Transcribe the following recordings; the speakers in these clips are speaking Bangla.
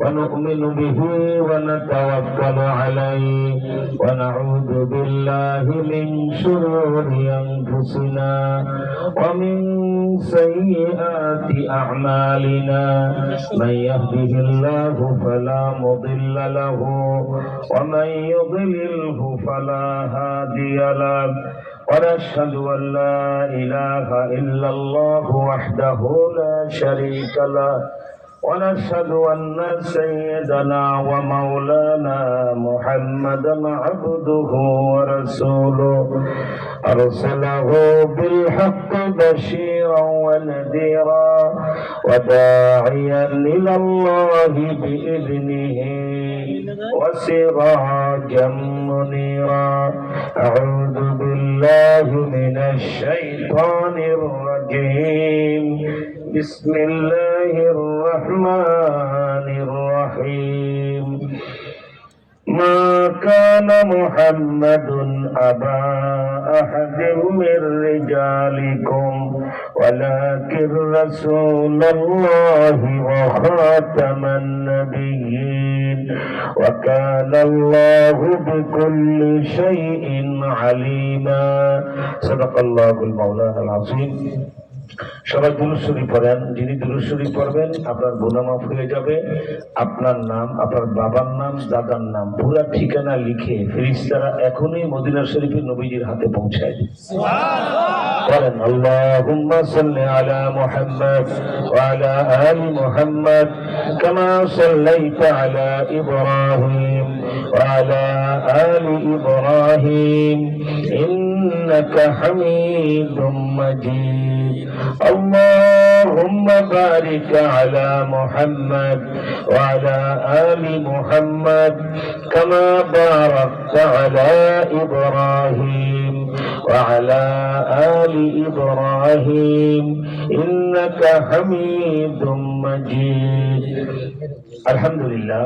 ونؤمن به ونتوكل عليه ونعوذ بالله من شرور أنفسنا ومن سيئات أعمالنا من يهده الله فلا مضل له ومن يضلله فلا هادي له ونشهد أن لا إله إلا الله وحده لا شريك له ونشهد أن سيدنا ومولانا محمدا عبده ورسوله أرسله بالحق بشيرا ونذيرا وداعيا إلى الله بإذنه وسراجا منيرا أعوذ بالله من الشيطان الرجيم بسم الله الرحمن الرحيم ما كان محمد أبا أحد من رجالكم ولكن رسول الله وخاتم النبيين وكان الله بكل شيء عليما صدق الله المولانا العظيم সবাই দুরূদ শরীফ পড়েন। যিনি দুরূদ শরীফ পড়বেন আপনার গুনাহ মাফ হয়ে যাবে। আপনার নাম, আপনার বাবার নাম, দাদার নাম, পুরো ঠিকানা লিখে ফেরেশতারা এখনই মদিনা শরীফের নবীজির হাতে পৌঁছায় দিবে। সুবহানাল্লাহ। বলেন আল্লাহুম্মা সাল্লি আলা মুহাম্মাদ ওয়া আলা আলি মুহাম্মাদ কামা সাল্লাইতা আলা ইব্রাহিম ওয়া আলা আলি ইব্রাহিম ইন্নাকা হামিদুম মাজিদ। اللهم بارك على محمد وعلى آل محمد كما باركت على إبراهيم وعلى آل إبراهيم إنك حميد مجيد الحمد لله।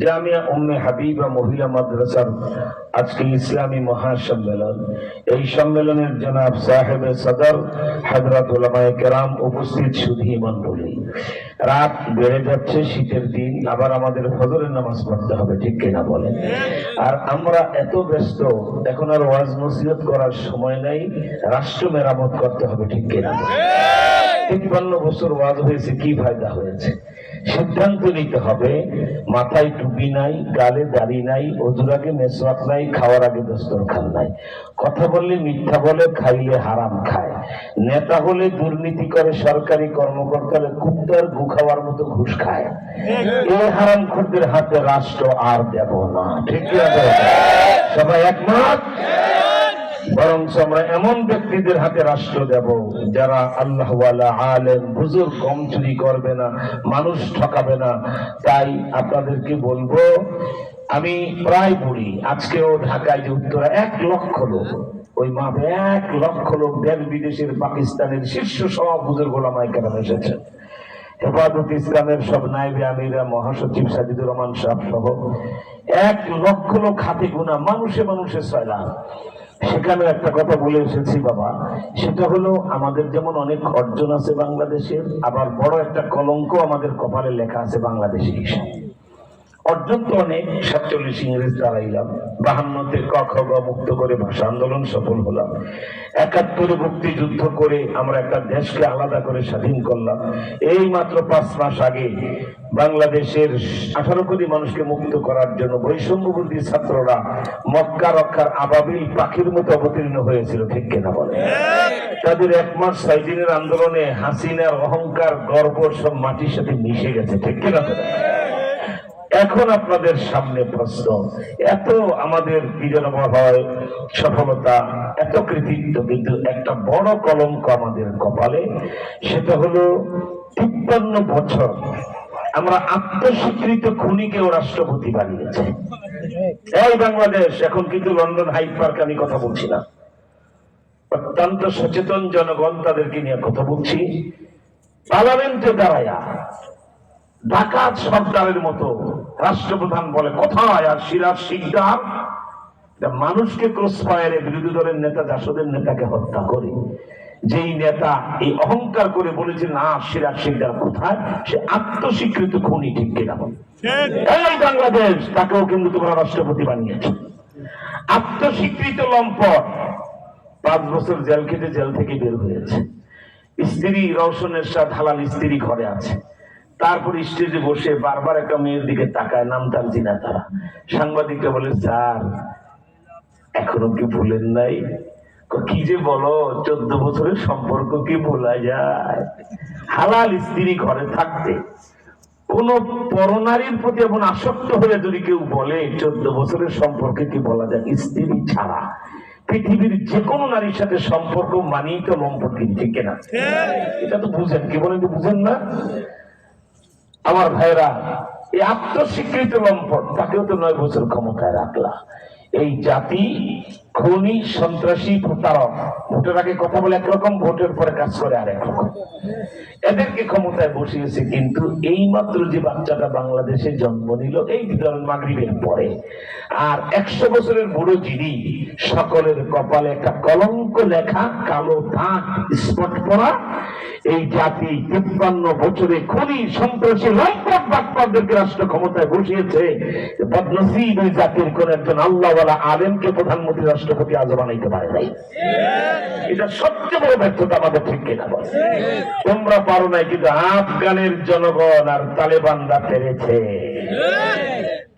জামিয়া উম্মে হাবিবা মহিলা মাদ্রাসার আজকে ইসলামী মহাসম্মেলন, এই সম্মেলনের জনাব সাহেবে সদর হযরত উলামায়ে কেরাম উপস্থিত সুধী মণ্ডলী। রাত বেড়ে যাচ্ছে, শীতের দিন, আবার আমাদের ফজরের নামাজ পড়তে হবে, ঠিক কিনা বলেন? আর আমরা এত ব্যস্ত, এখন আর ওয়াজ নসিহত করার সময় নাই, রাষ্ট্র মেরামত করতে হবে, ঠিক কিনা? ৫৩ বছর ওয়াজ হয়েছে, কি ফায়দা হয়েছে? সিদ্ধান্ত নিতে হবে। মাথায় টুপি নাই, গালে দাড়ি নাই, ওযুর আগে মেসওয়াক নাই, খাওয়ার আগে দস্তরখান নাই। কথা বললে মিথ্যা বলে, খাইলে হারাম খায়। নেতা হলে দুর্নীতি করে, সরকারি কর্মকর্তা হলে কুত্তার গু খাওয়ার মতো ঘুষ খায়। এই হারামখোরদের হাতে রাষ্ট্র আর দেব না, ঠিক আছে? সবাই একমত? বরং আমরা এমন ব্যক্তিদের হাতে রাষ্ট্র দেব যারা আল্লাহওয়ালা, আলেম, বুজুর্গ, কম চুরি করবে না, মানুষ ঠকাবে না। তাই আপনাদেরকে বলবো, আমি প্রায় পড়ি, আজকেও ঢাকায় যে উত্তরা ১ লক্ষ লোক, ওই মাপে ১ লক্ষ লোক দেশ বিদেশের, পাকিস্তানের শীর্ষ সব বুজুর্গ ওলামায়ে কেরাম এসেছেন। হেফাজত ইসলামের সব নায়েবে আমিরা, মহাসচিব সাজিদুর রহমান সাহেব সহ ১ লক্ষ লোক, হাতে গোনা, মানুষে মানুষে সয়লান। সেখানে একটা কথা বলে এসেছি বাবা, সেটা হলো আমাদের যেমন অনেক অর্জন আছে বাংলাদেশের, আবার বড় একটা কলঙ্ক আমাদের কপালে লেখা আছে বাংলাদেশি হিসাবে। অর্জন তো অনেক, ৪৭ ইংরেজ দাঁড়াইলাম, ৫২তে ক খ গ মুক্ত করে ভাষা আন্দোলন সফল হলাম, ৭১ মুক্তিযুদ্ধ করে আমরা একটা দেশকে আলাদা করে স্বাধীন করলাম। এই মাত্র ৫ মাস আগে বাংলাদেশের ১৮ কোটি মানুষকে মুক্ত করার জন্য বৈষম্যবিরোধী ছাত্ররা মক্কা রক্ষার আবাবিল পাখির মতো অবতীর্ণ হয়েছিল, ঠিক কিনা বলে? তাদের ১ মাস ৬ দিনের আন্দোলনে হাসিনার অহংকার, গর্ব সব মাটির সাথে মিশে গেছে, ঠিক কিনা? এখন আপনাদের সামনে প্রশ্ন, এত আমাদের বিজনবা হয়, সফলতা, এত কৃতিত্ব, কিন্তু একটা বড় কলঙ্ক আমাদের কপালে, সেটা হলো ৫৩ বছর আমরা আত্মস্বীকৃত খুনিকেও রাষ্ট্রপতি বানিয়েছে। এই বাংলাদেশ এখন কিন্তু লন্ডন হাইড পার্ক আমি কথা বলছি না, অত্যন্ত সচেতন জনগণ, তাদেরকে নিয়ে কথা বলছি। পার্লামেন্টে দাঁড়ায়া ডাকাত সর্দারের মতো রাষ্ট্রপ্রধান বলে কোথায়, আর সিরাজ শিকদার মানুষকে ক্রস ফায়ারে বিরোধী দলের নেতা জাসদের নেতাকে হত্যা করে যেই নেতা এই অহংকার করে বলেছে না সিরাজ শিকদার কোথায়, সে আত্মস্বীকৃত খুনি, ঠিক কিনা বল? এই বাংলাদেশ, তাকেও কিন্তু তোমরা রাষ্ট্রপতি বানিয়েছ। আত্মস্বীকৃত লম্পট 5 বছর জেল খেটে জেল থেকে বের হয়েছে। স্ত্রী রওশনের সাথে হালাল স্ত্রী ঘরে আছে, তারপর স্টেজে বসে বারবার একটা মেয়ের দিকে তাকায়, নাম তার জিনা তারা। সাংবাদিকরা বলে, স্যার এখনো কি ভুলেন নাই? কি যে বলো, 14 বছরের সম্পর্ক কি ভোলা যায়? হালাল স্ত্রী ঘরে থাকতে কোন পরনারীর প্রতি এমন আসক্ত হয়ে যদি কেউ বলে 14 বছরের সম্পর্কে কি বলা যায়? স্ত্রী ছাড়া পৃথিবীর যে কোনো নারীর সাথে সম্পর্ক মানেই তো লম্পট, ঠিক না? এটা তো বুঝেন, কি বলেন, বুঝেন না? আমার ভাইরা, এই আত্মস্বীকৃত লম্পট, তাকেও তো 9 বছর ক্ষমতায় রাখলা। এই জাতি খুনি, সন্ত্রাসী, প্রতারক, ভোটের আগে কথা বলে একরকম, ভোটের পরে কাজ করে আরেক রকম, এদেরকে ক্ষমতায় বসিয়েছে। কিন্তু এই মাত্র যে বাচ্চাটা বাংলাদেশে জন্ম নিল এই ধরেন মাগরিবের পরে, আর 100 বছরের বুড়ো যিনি, সকলের কপালে একটা কলঙ্ক লেখা, কালো দাগ স্পট পড়া, এই জাতি 53 বছরে খুনি, সন্ত্রাসী, লম্পট বাটপারদেরকে রাষ্ট্র ক্ষমতায় বসিয়েছে। বদনসিব এই জাতির কোন একজন আল্লাহওয়ালা আলেমকে প্রধানমন্ত্রী, রাষ্ট্রপতি আজও বানাইতে পারে নাই। এটা সবচেয়ে বড় ব্যর্থতা আমাদের, ঠিক কিনা বল? তোমরা পারো নাই, কিন্তু আফগানের জনগণ আর তালেবানরা পেরেছে।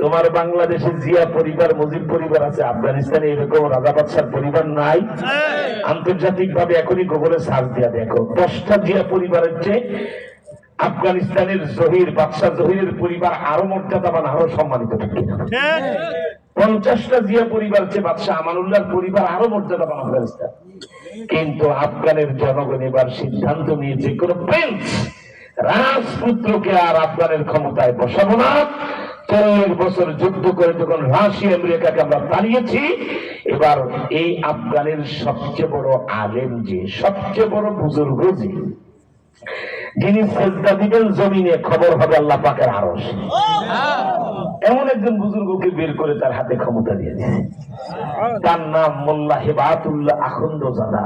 তোমার বাংলাদেশে জিয়া পরিবার, মুজিব পরিবার আছে, আফগানিস্তানে এরকম রাজা বাদশার পরিবার নাই। আন্তর্জাতিক ভাবে এখনই গুগলে সার্চ দিয়া দেখো, 10টা জিয়া পরিবারের চেয়ে আফগানিস্তানের জহির, বাদশাহ জহিরের পরিবার আরো মর্যাদাবান, আরো সম্মানিত, ঠিক কিনা? 50টা জিয়া পরিবার চেয়ে বাদশাহ আমানুল্লাহর পরিবার আরো মর্যাদাবান আফগানিস্তান। কিন্তু আফগানের জনগণ এবার সিদ্ধান্ত নিয়েছে, কোন প্রিন্স, রাজপুত্রকে আর আফগানের ক্ষমতায় বসাবো না। 40 বছর যুদ্ধ করে যখন রাশিয়া আমেরিকাকে আমরা তাড়িয়েছি, এবার এই আফগানের সবচেয়ে বড় আলেম, যে সবচেয়ে বড় বুজুর্গ, যে যিনি সেজদা দিবেন জমিনে, খবর হবে আল্লাহ পাকের আরশ, এমন একজন বুজুর্গকে বের করে তার হাতে ক্ষমতা দিয়েছে। তার নাম মোল্লা হেবাতুল্লাহ আখন্দ জাদা।